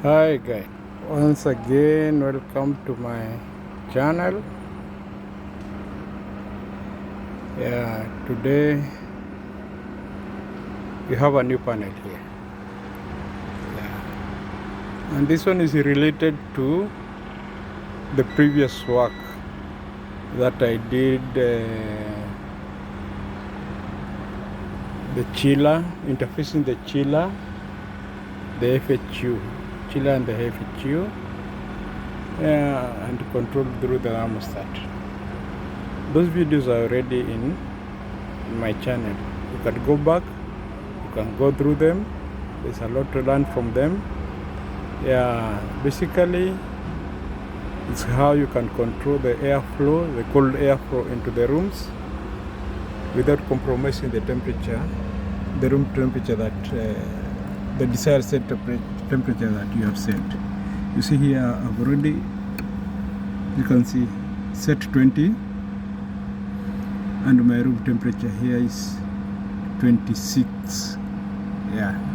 Hi guys, once again welcome to my channel. Today we have a new panel here. And this one is related to the previous work that I did, the chiller, interfacing the chiller, the FHU, chiller and the FHU, and controlled through the thermostat. Those videos are already in my channel. You can go back, you can go through them. There's a lot to learn from them. Basically it's how you can control the airflow, the cold airflow into the rooms without compromising the temperature, the room temperature that the desired set temperature that you have set. You see here I've already, you can see, set 20, and my room temperature here is 26. It's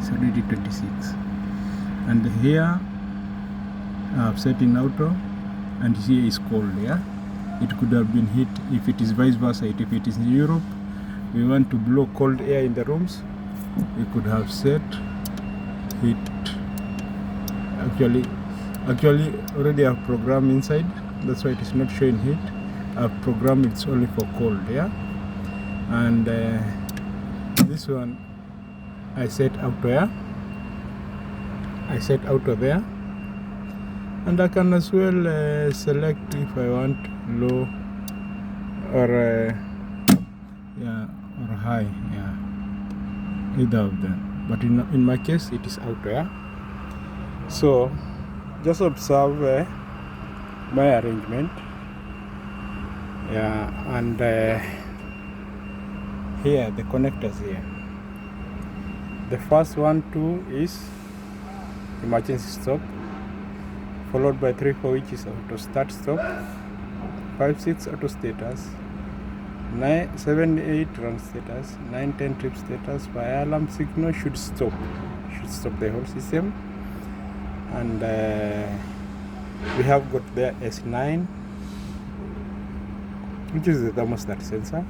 already 26. And here I've set in auto, and here is cold. It could have been heat if it is vice versa. If it is in Europe, we want to blow cold air in the rooms, we could have set heat. Actually already have program inside, that's why it is not showing heat. I've programmed it's only for cold. And this one I set auto there, and I can as well select if I want low or high, either of them, but in my case it is auto. So just observe my arrangement, and here the connectors here. The first 1, 2 is emergency stop, followed by 3, 4 which is auto start stop, 5, 6 auto status, 9, 7, 8 run status, 9, 10 trip status. Fire alarm signal should stop the whole system. And we have got there S9, which is the thermostat sensor.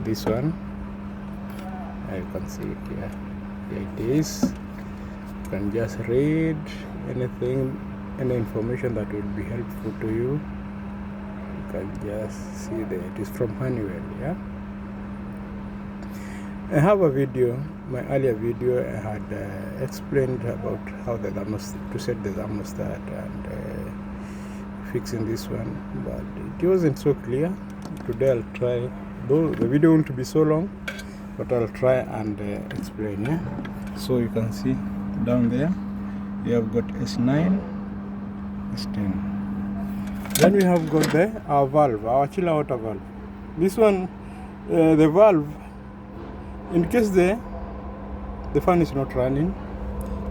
This one, you can see it here. Here it is. You can just read anything, any information that will be helpful to you. You can just see that it is from Honeywell. I have a video, my earlier video, I had explained about how the thermostat, to set the thermostat and fixing this one, but it wasn't so clear. Today I'll try, though the video won't be so long, but I'll try and explain. So you can see down there we have got S9, S10. Then we have got our valve, our chiller water valve. This one, the valve, in case the fan is not running,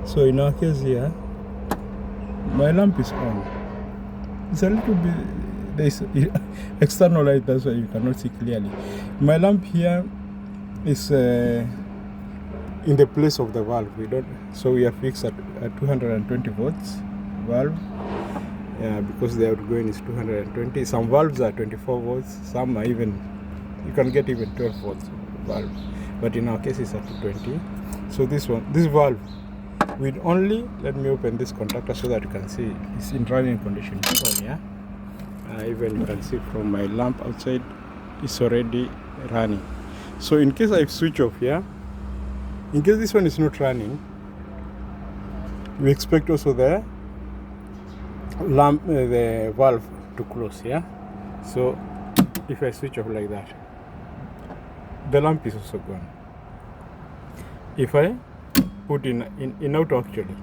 so in our case here, my lamp is on. It's a little bit, there's external light, that's why you cannot see clearly. My lamp here is in the place of the valve. So we are fixed at 220 volts valve. Because the outgoing is 220. Some valves are 24 volts. Some are even, you can get even 12 volts valve. But in our case it's at 220. So this valve will only, let me open this contactor so that you can see it's in running condition. It's on, even you can see from my lamp outside, it's already running. So in case I switch off here, in case this one is not running, we expect also the lamp, the valve to close. So if I switch off like that, the lamp is also gone. If I put in auto, actually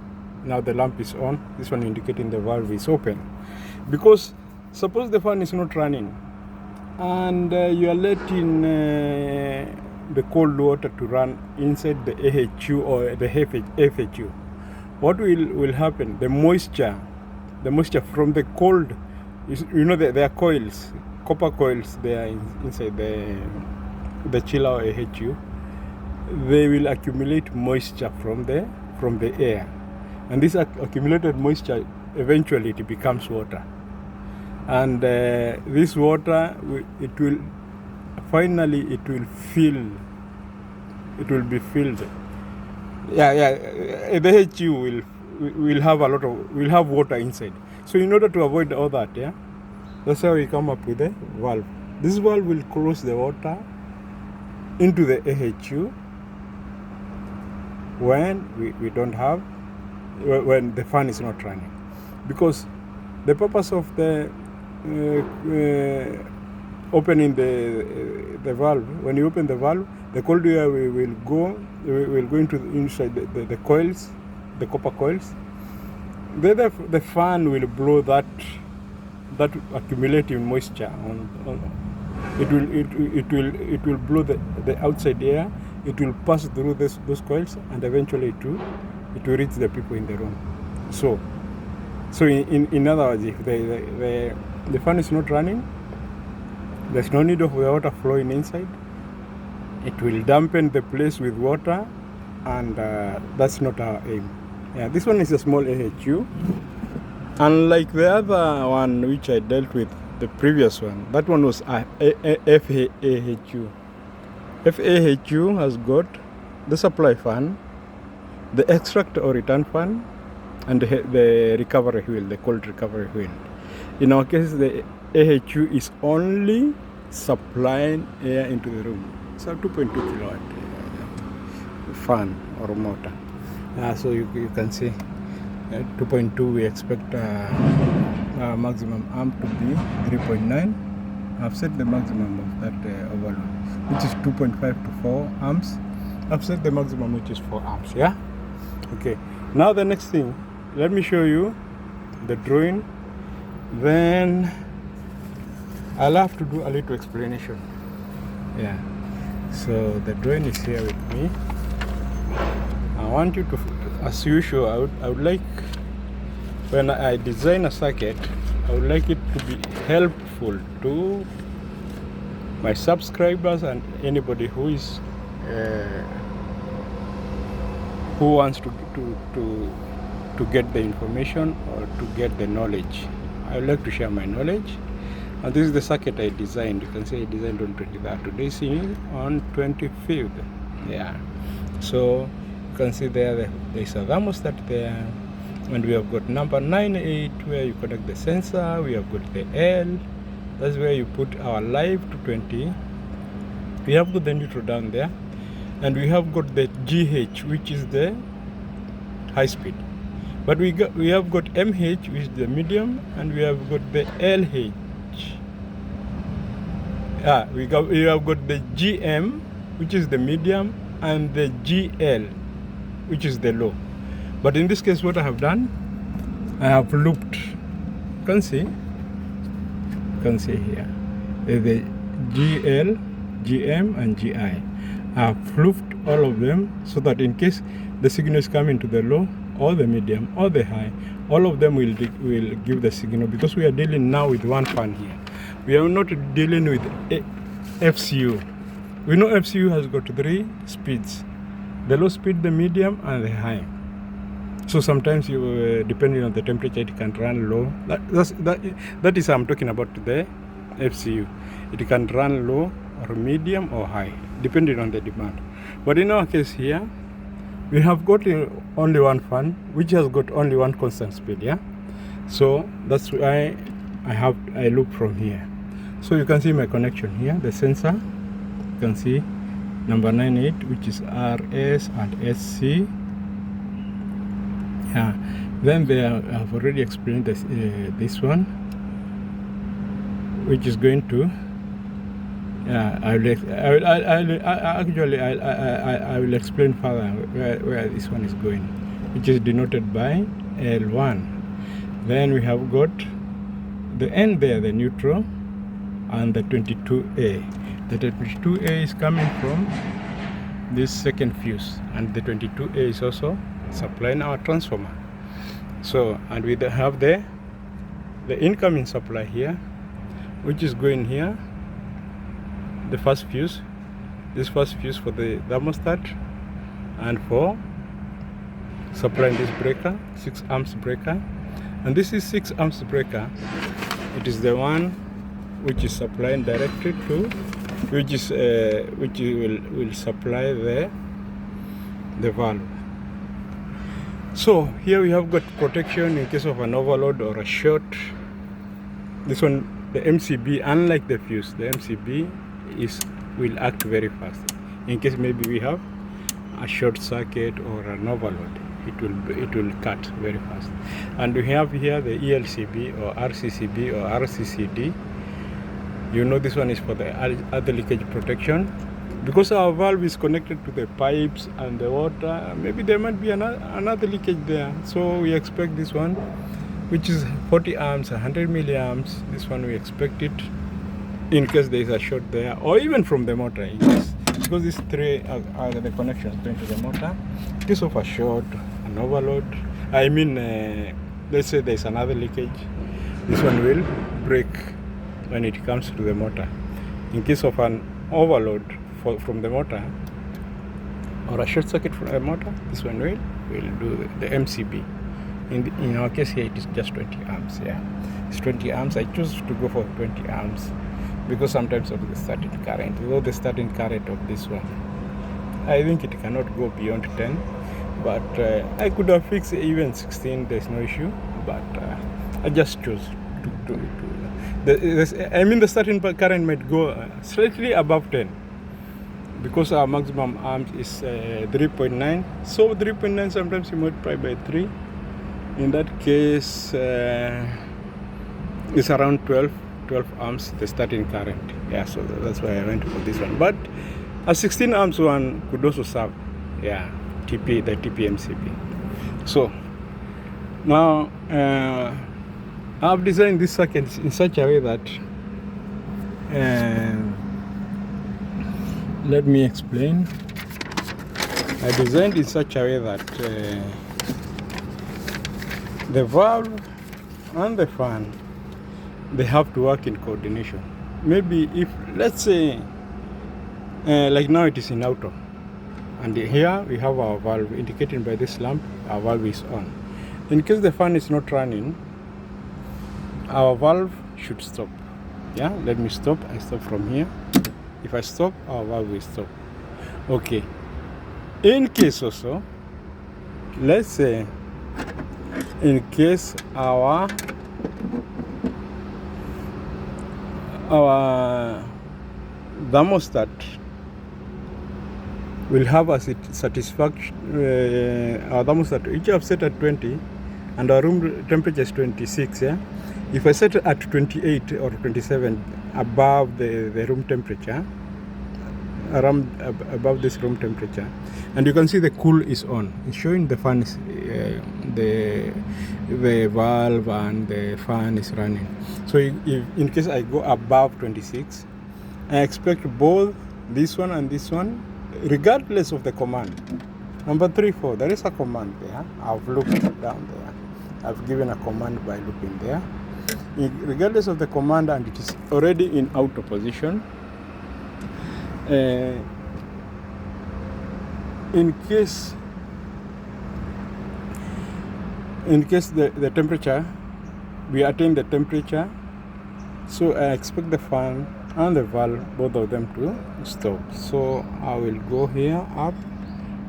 now the lamp is on, this one indicating the valve is open. Because suppose the fan is not running and you are letting the cold water to run inside the AHU or the FHU, what will happen? The moisture from the cold, there are coils, copper coils there inside the chiller or AHU. They will accumulate moisture from the air. and this accumulated moisture eventually it becomes water, and this water it will finally be filled. The AHU will have water inside. So in order to avoid all that, that's how we come up with a valve. This valve will cross the water into the AHU when we don't have, when the fan is not running, because the purpose of the opening the valve, when you open the valve, the cold air will go into inside the coils, the copper coils. Then the fan will blow that accumulating moisture on. It will blow the outside air. It will pass through those coils, and eventually it will reach the people in the room. So in other words, if the fan is not running, there's no need of the water flowing inside. It will dampen the place with water, and that's not our aim. This one is a small AHU, unlike the other one which I dealt with, the previous one. That one was FAHU. FAHU has got the supply fan, the extract or return fan, and the recovery wheel, the cold recovery wheel. In our case, the AHU is only supplying air into the room. It's a 2.2 kilowatt fan or motor. So you can see 2.2, we expect maximum amp to be 3.9. I've set the maximum of that overload, which is 2.5 to 4 amps. I've set the maximum, which is 4 amps. Okay, now the next thing, let me show you the drawing, then I'll have to do a little explanation. So the drawing is here with me. I want you to, as usual, I would like, when I design a circuit, I would like it to be helpful to my subscribers and anybody who is who wants to get the information or to get the knowledge. I would like to share my knowledge. And this is the circuit I designed. You can see I designed on 23rd. Today is on 25th. So you can see there is a thermostat there, and we have got number 98 where you connect the sensor. We have got the L, that's where you put our live to 20. We have got the neutral down there, and we have got the GH, which is the high speed. But we have got MH, which is the medium, and we have got the LH. We have got the GM, which is the medium, and the GL, which is the low. But in this case, what I have done, I have looped. You can see here the GL, GM, and GI. I have looped all of them so that in case the signal is coming to the low or the medium or the high, all of them will give the signal, because we are dealing now with one fan here. We are not dealing with FCU. We know FCU has got 3 speeds: the low speed, the medium, and the high. So sometimes you, depending on the temperature, it can run low. That is I'm talking about the FCU. It can run low or medium or high, depending on the demand. But in our case here, we have got only one fan, which has got only one constant speed. So that's why I loop from here. So you can see my connection here, the sensor. You can see number 98, which is RS and SC. Then I've already explained this one, which is going to. I will explain further where this one is going, which is denoted by L1. Then we have got the end there, the neutral, and the 22A. The 22A is coming from this second fuse, and the 22A is also supplying our transformer. So, and we have the incoming supply here, which is going here, the first fuse, this first fuse for the thermostat and for supplying this breaker, 6 amps breaker, and this is 6 amps breaker. It is the one which is supplying directly to, which will supply the valve. So here we have got protection in case of an overload or a short. This one, the MCB, unlike the fuse, the MCB will act very fast. In case maybe we have a short circuit or an overload, it will cut very fast. And we have here the ELCB or RCCB or RCCD. You know, this one is for the other leakage protection. Because our valve is connected to the pipes and the water, maybe there might be another leakage there. So we expect this one, which is 40 amps, 100 milliamps. This one we expect it in case there is a short there, or even from the motor. Because these three are the connections going to the motor. In case of a short, an overload, I mean, let's say there's another leakage, this one will break when it comes to the motor. In case of an overload from the motor or a short circuit from the motor, this one will do the MCB. In our case here, it is just 20 amps. Yeah, it's 20 amps. I choose to go for 20 amps because sometimes of the starting current. Though the starting current of this one, I think it cannot go beyond 10. But I could have fixed even 16. There's no issue. But I just chose the starting current might go slightly above 10. Because our maximum amps is 3.9, so 3.9 sometimes you multiply by 3. In that case, it's around 12 amps the starting current. Yeah, so that's why I went for this one. But a 16 amps one could also serve. Yeah, the TPMCB. So now I've designed this circuit in such a way that. Let me explain. I designed in such a way that the valve and the fan, they have to work in coordination. Maybe if, let's say, like now it is in auto, and here we have our valve indicated by this lamp, our valve is on. In case the fan is not running, our valve should stop. Yeah, let me stop. I stop from here. If I stop, our valve will stop. Okay. In case also, let's say, in case our thermostat will have a satisfaction, our thermostat, which I have set at 20, and our room temperature is 26, yeah? If I set it at 28 or 27 above the room temperature, around above this room temperature, and you can see the cool is on. It's showing the fan is the valve and the fan is running. So if in case I go above 26, I expect both this one and this one, regardless of the command. Number 3, 4, there is a command there. I've looked down there. I've given a command by looking there. Regardless of the command, and it is already in auto position. In case the temperature, we attain the temperature, so I expect the fan and the valve, both of them to stop. So I will go here up.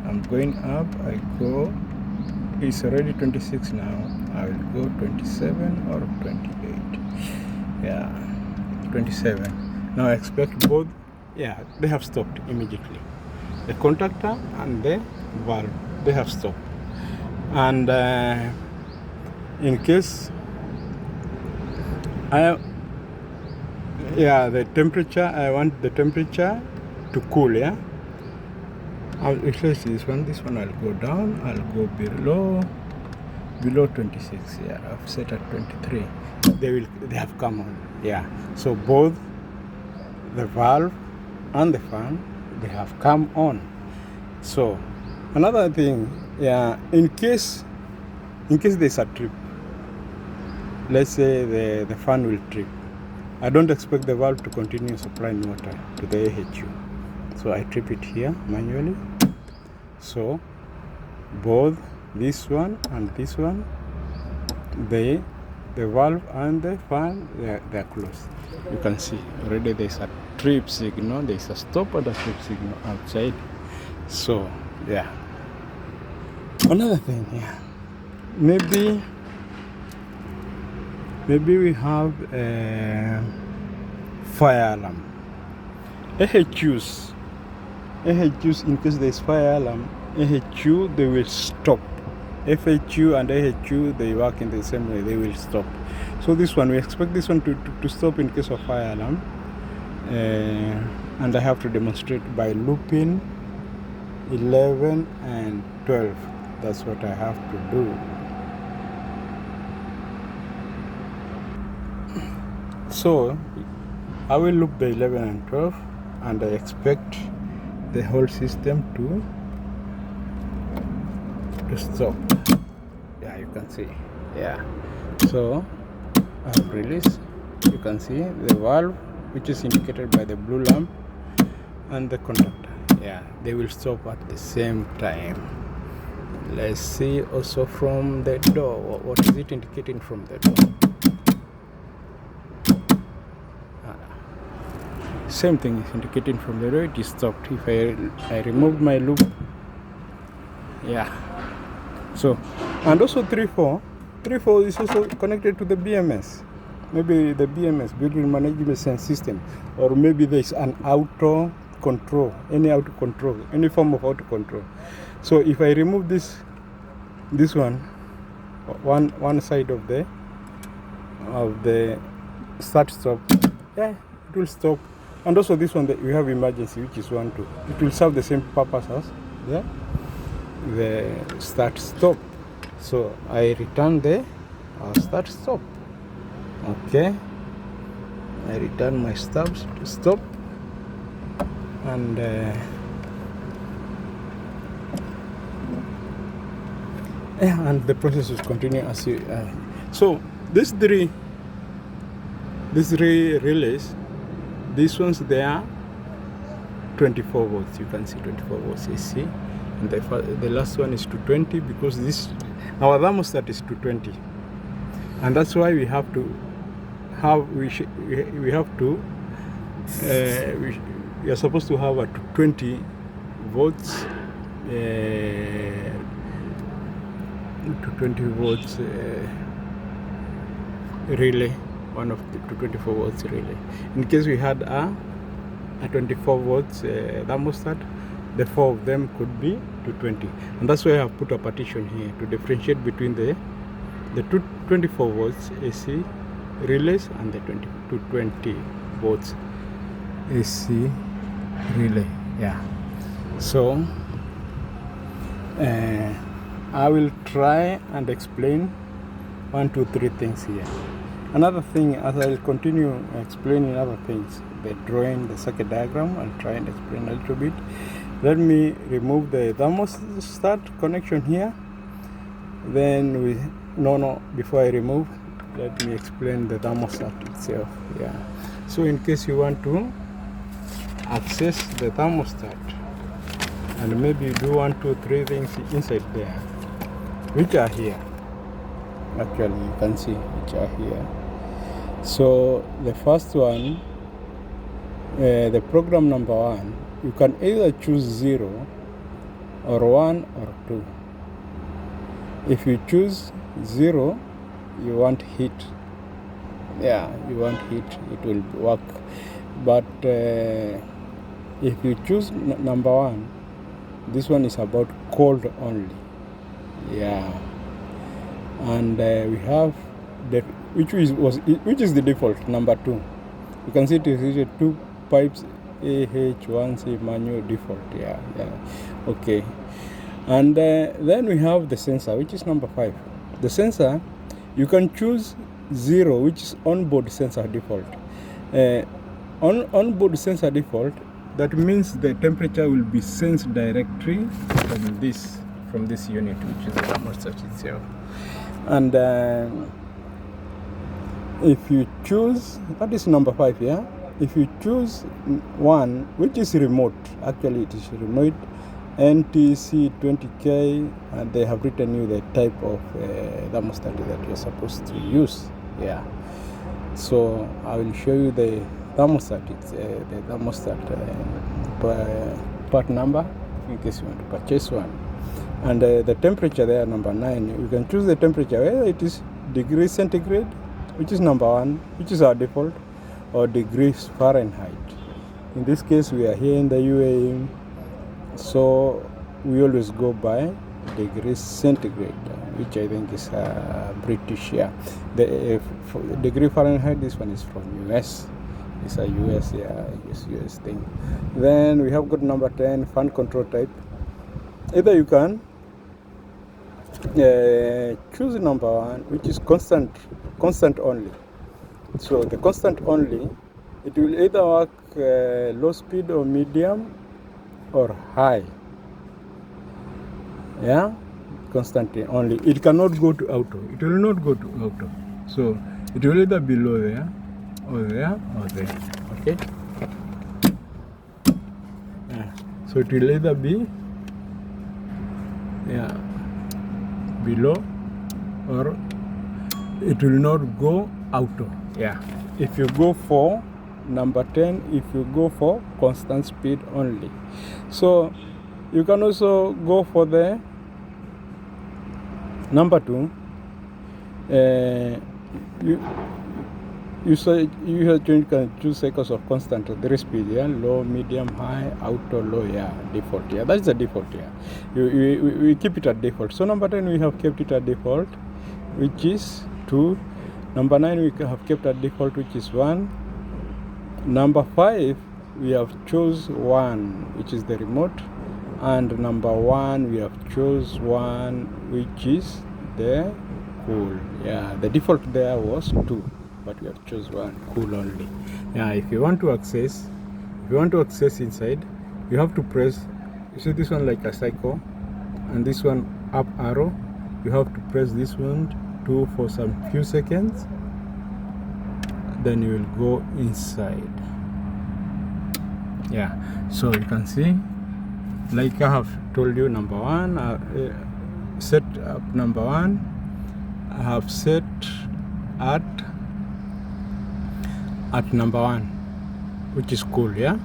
I'm going up. I go. It's already 26 now. I will go 27 or 28. Yeah, 27. Now I expect both. Yeah, they have stopped immediately. The contactor and the valve, they have stopped. And in case the temperature, I want the temperature to cool. Yeah, I'll replace this one. This one I'll go down. I'll go below 26. Yeah, I've set at 23. They have come on. Yeah, so both the valve and the fan, they have come on. So another thing, yeah, in case there's a trip, let's say the fan will trip, I don't expect the valve to continue supplying water to the AHU, so I trip it here manually. So both this one and this one, the valve and the fan, they're closed. You can see already there's a trip signal, there's a stop and a trip signal outside. So yeah, another thing, yeah, maybe we have a fire alarm. AHUs, in case there's fire alarm, AHU, they will stop. FHU and AHU, they work in the same way, they will stop. So this one, we expect this one to stop in case of fire alarm. And I have to demonstrate by looping 11 and 12. That's what I have to do. So I will loop the 11 and 12, and I expect the whole system to stop. Yeah, you can see. Yeah, so I have released. You can see the valve, which is indicated by the blue lamp, and the conductor. Yeah, they will stop at the same time. Let's see also from the door. What is it indicating from the door? Same thing is indicating from the door. It is stopped. If I removed my loop, yeah. So, and also 3.4 is also connected to the BMS. Maybe the BMS, building management system, or maybe there's an auto control, any form of auto control. So if I remove this one side of the start stop, yeah, it will stop. And also this one, that we have emergency, which is 1, 2. It will serve the same purpose as the start stop. So I return the start stop. Okay, I return my stop, and and the process will continue as you. So these three relays, these ones, they are 24 volts. You can see 24 volts AC, and the last one is 220, because our thermostat is 220, and that's why we have to we are supposed to have a 220 volts 220 volts relay, one of the 224 volts relay. In case we had a 24 volts thermostat, the 4 of them could be 220, and that's why I have put a partition here to differentiate between the 224 volts AC relays and the 220 volts AC relay. Yeah, so I will try and explain 1, 2, 3 things here. Another thing, as I will continue explaining other things, the drawing, the circuit diagram, I'll try and explain a little bit. Let me remove the thermostat connection here. Then before I remove, let me explain the thermostat itself. Yeah, so in case you want to access the thermostat, and maybe you do 1, 2, 3 things inside there, which are here. Actually, you can see which are here. So the first one, the program number 1, you can either choose 0 or 1 or 2. If you choose 0, you want heat. Yeah, you want heat, it will work. But if you choose number 1, this one is about cold only. Yeah, and we have which is the default, number 2. You can see it is 2 pipes AH1C manual default. Yeah, okay. And then we have the sensor, which is number 5. The sensor, you can choose 0, which is onboard sensor default. Onboard sensor default, that means the temperature will be sensed directly from this unit, which is the thermostat itself. And if you choose, that is number 5, yeah. If you choose 1, which is remote, actually it is remote, NTC20K, and they have written you the type of thermostat that you're supposed to use. Yeah, so I will show you the thermostat. It's the thermostat part number in case you want to purchase one, and the temperature there, number 9. You can choose the temperature, whether it is degrees centigrade, which is number 1, which is our default, or degrees Fahrenheit. In this case, we are here in the UAE, so we always go by degrees centigrade, which I think is British. Yeah, the degree Fahrenheit, this one is from US. It's a US, yeah, US thing. Then we have got number 10, fan control type. Either you can choose number 1, which is constant only. So the constant only, it will either work low speed or medium or high. Yeah, constantly only. It cannot go to auto. It will not go to auto. So it will either be low there, or there, or there. Okay. Yeah. So it will either be below, or it will not go auto. Yeah. If you go for number 10, if you go for constant speed only. So you can also go for the number 2. You can choose cycles of constant 3 speed, yeah, low, medium, high, auto, low, yeah, default, yeah, that's the default, yeah. We keep it at default. So number 10 we have kept it at default, which is 2. Number 9 we have kept at default, which is 1. Number 5 we have chose 1, which is the remote, and number 1 we have chose 1, which is the cool. Yeah, the default there was 2, but we have chose 1, cool only. Yeah, if you want to access inside, you have to press, you see this one like a cycle, and this one up arrow, you have to press this one too for some few seconds, then you will go inside. Yeah, so you can see, like I have told you, number 1, set up number 1, I have set at number 1, which is cool. Yeah,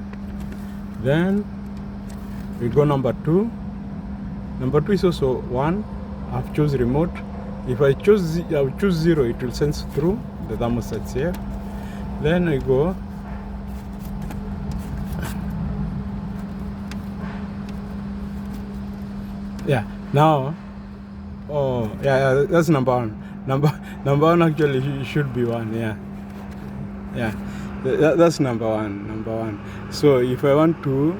then we go number 2. Number 2 is also 1. I've choose remote. If I choose 0, it will sense through the thermostats here. Then I go now. Oh yeah, that's number 1. Number 1 actually should be 1. Yeah, that's number 1. So if I want to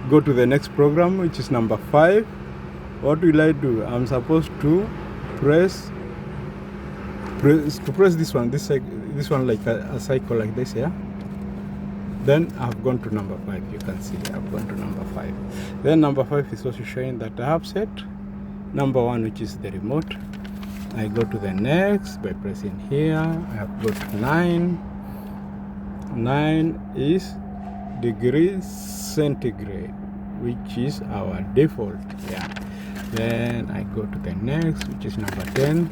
go to the next program, which is number 5, what will I do? I'm supposed to press this one like a cycle like this. Yeah, then I've gone to number 5. You can see I've gone to number 5. Then number 5 is also showing that I have set number 1, which is the remote. I go to the next by pressing here. I have got 9. 9 is degrees centigrade, which is our default. Yeah, then I go to the next, which is number 10.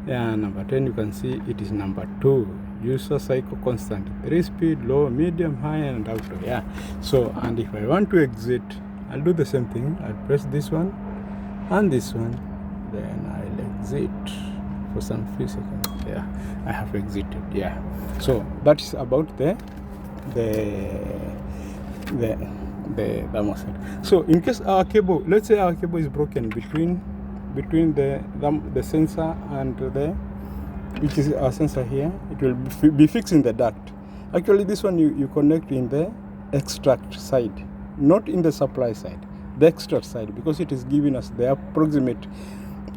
Yeah, number 10, you can see it is number 2, user cycle constant, 3 speed, low, medium, high, and auto. Yeah, so, and if I want to exit, I'll do the same thing. I'll press this one and this one, then I'll exit for some few seconds. Yeah, I have exited. Yeah, so that is about the thermostat. So in case our cable, let's say our cable is broken between the sensor and which is our sensor here, it will be fixed in the duct. Actually, this one you connect in the extract side, not in the supply side, the extract side, because it is giving us the approximate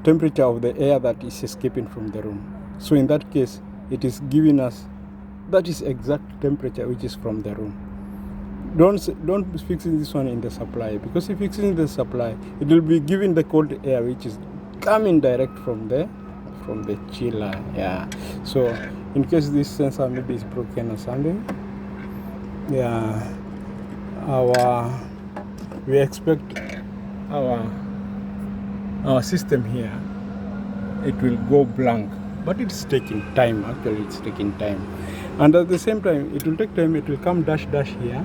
temperature of the air that is escaping from the room. So in that case, it is giving us that is exact temperature which is from the room. Don't fix this one in the supply, because if fixing the supply, it will be giving the cold air which is coming direct from the chiller. Yeah, so in case this sensor maybe is broken or something, yeah, we expect our system here, it will go blank, but it's taking time. Actually, it's taking time, and at the same time it will take time. It will come dash here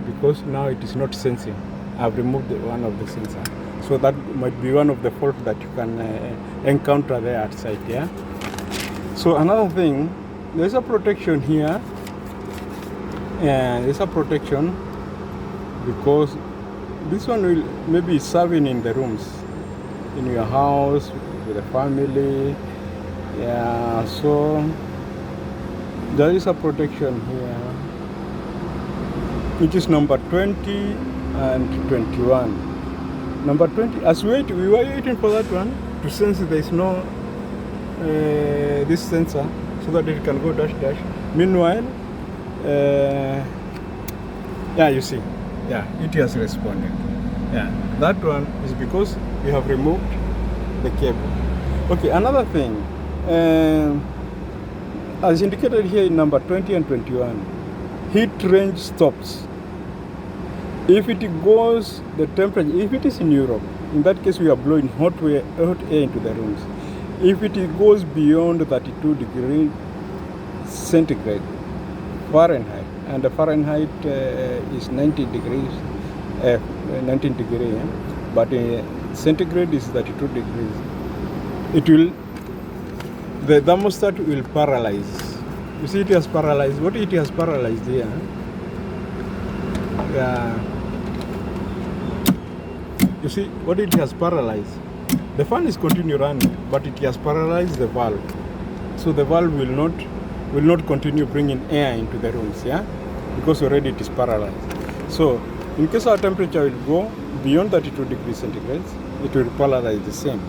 because now it is not sensing. I've removed one of the sensor, so that might be one of the faults that you can encounter there at site. Yeah. So another thing, there's a protection here. There's a protection because this one will maybe serving in the rooms in your house with the family. Yeah, so there is a protection here, which is number 20 and 21. Number 20, we were waiting for that one to sense there is no this sensor, so that it can go dash. Meanwhile, yeah, you see, yeah, it has responded. Yeah, that one is because we have removed the cable. Okay, another thing, as indicated here in number 20 and 21, heat range stops. If it goes, the temperature, if it is in Europe, in that case we are blowing hot air into the rooms. If it goes beyond 32 degrees centigrade, Fahrenheit, and the Fahrenheit is 19 degrees, but centigrade is 32 degrees. The thermostat will paralyze. You see, it has paralyzed. What it has paralyzed here? Yeah. You see what it has paralyzed? The fan is continue running, but it has paralyzed the valve. So the valve will not continue bringing air into the rooms, yeah, because already it is paralyzed. So in case our temperature will go beyond 32 degrees centigrade, it will paralyze the same.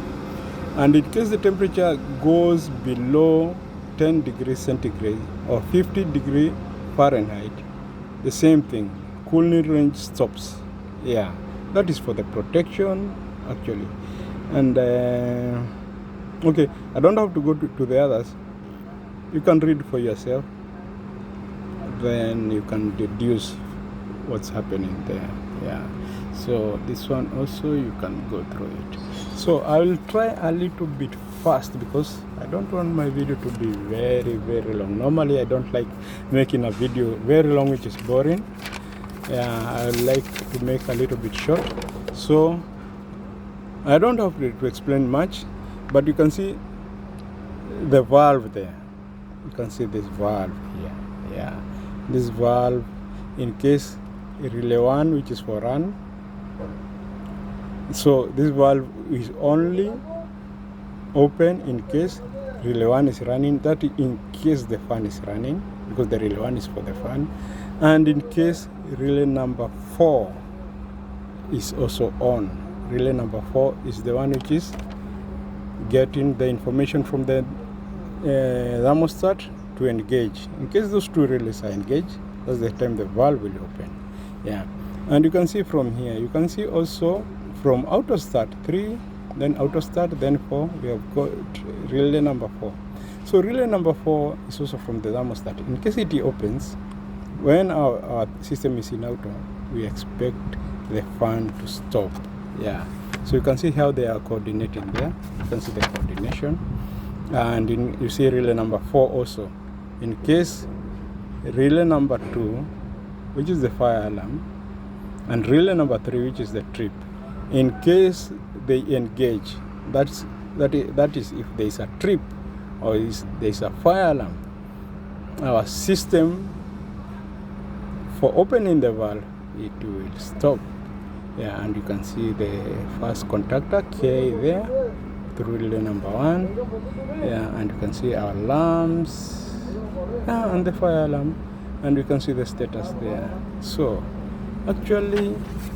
And in case the temperature goes below 10 degrees centigrade or 50 degree Fahrenheit, the same thing, cooling range stops. Yeah, that is for the protection actually. And okay, I don't have to go to the others. You can read for yourself, then you can deduce what's happening there. Yeah, so this one also you can go through it. So I will try a little bit fast because I don't want my video to be very, very long. Normally I don't like making a video very long, which is boring. Yeah, I like to make a little bit short. So I don't have to explain much, but you can see the valve there. You can see this valve here. Yeah, this valve, in case relay 1, which is for run. So this valve is only open in case relay 1 is running, that in case the fan is running, because the relay 1 is for the fan, and in case relay number 4 is also on. Relay number 4 is the one which is getting the information from the thermostat to engage. In case those two relays are engaged, that's the time the valve will open. Yeah, and you can see from here, you can see also from auto start 3, then auto start, then 4, we have got relay number 4. So relay number 4 is also from the thermostat. In case it opens, when our system is in auto, we expect the fan to stop. Yeah, so you can see how they are coordinating there. You can see the coordination, and you see relay number 4 also. In case relay number 2, which is the fire alarm, and relay number 3, which is the trip, in case they engage, that is if there is a trip or there is a fire alarm, our system for opening the valve, it will stop. Yeah, and you can see the first contactor K there through relay number 1. Yeah, and you can see our alarms, yeah, and the fire alarm, and you can see the status there. So actually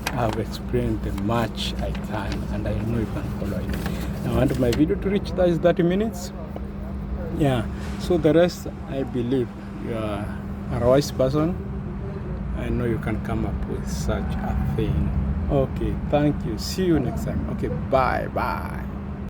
I have explained the much I can, and I know you can follow it. I want my video to reach 30 minutes. Yeah, so the rest, I believe you are a wise person. I know you can come up with such a thing. Okay, thank you. See you next time. Okay, bye.